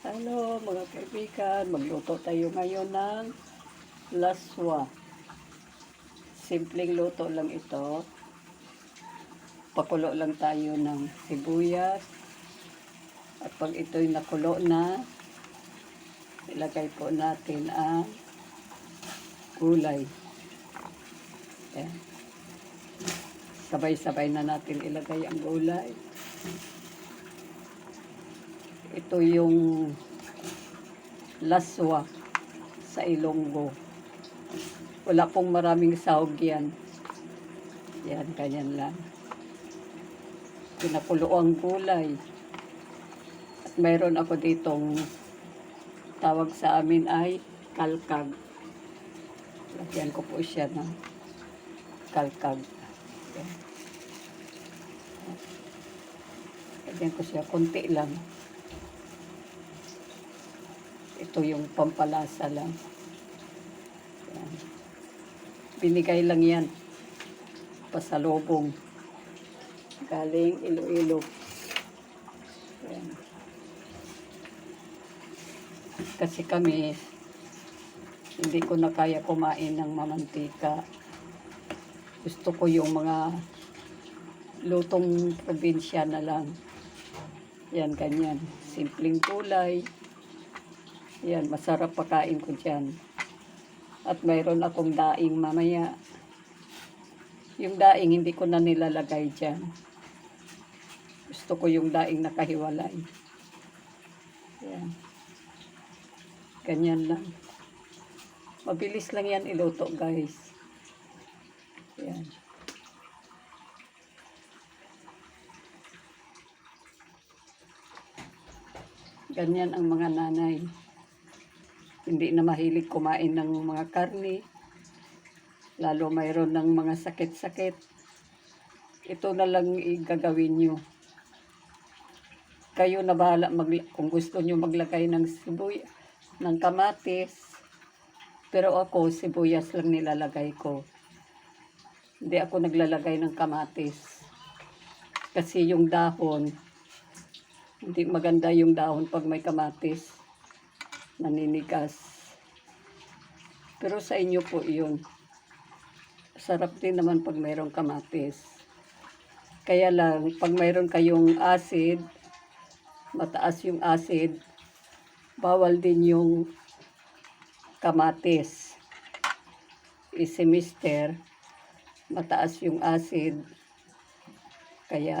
Hello mga kaibigan, magluto tayo ngayon ng laswa. Simpleng luto lang ito. Pakulo lang tayo ng sibuyas. At pag ito'y nakulo na, ilagay po natin ang gulay. Ayan. Sabay-sabay na natin ilagay ang gulay. Ito yung laswa sa Ilonggo. Wala pong maraming sahog yan. Yan, ganyan lang. Pinakulo ang gulay. At mayroon ako ditong tawag sa amin ay kalkag. Lagyan ko po siya ng kalkag. Yan. Lagyan ko siya, konti lang. Ito yung pampalasa lang. Yan. Binigay lang yan. Pasalubong. Galing Iloilo. Yan. Kasi kami, hindi ko na kaya kumain ng mamantika. Gusto ko yung mga lutong probinsya na lang. Yan, ganyan. Simpleng gulay. Yan, masarap pakain ko dyan. At mayroon akong daing mamaya. Yung daing hindi ko na nilalagay dyan. Gusto ko yung daing nakahiwalay. Yan. Ganyan lang. Mabilis lang yan iluto, guys. Yan. Ganyan ang mga nanay. Hindi na mahilig kumain ng mga karne. Lalo mayroon ng mga sakit-sakit. Ito na lang igagawin nyo. Kayo na bahala kung gusto nyo maglagay ng sibuyas, ng kamatis. Pero ako, sibuyas lang nilalagay ko. Hindi ako naglalagay ng kamatis. Kasi yung dahon, hindi maganda yung dahon pag may kamatis. Naninigas. Pero sa inyo po yun. Sarap din naman pag mayroong kamatis. Kaya lang, pag mayroon kayong acid, mataas yung acid, bawal din yung kamatis. Si Mister, mataas yung acid. Kaya,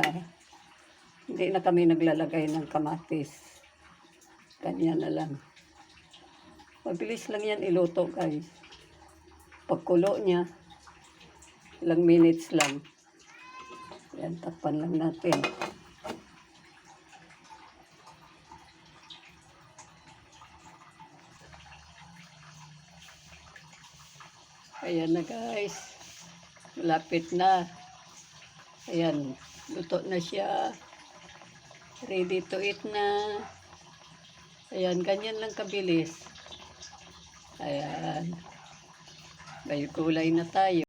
hindi na kami naglalagay ng kamatis. Ganyan na lang. Mabilis lang yan iluto, guys. Pagkulo niya, ilang minutes lang. Yan, takpan lang natin. Ayan na, guys. Malapit na. Ayan, luto na siya. Ready to eat na. Ayan, ganyan lang kabilis. Ayan. May gulay na tayo.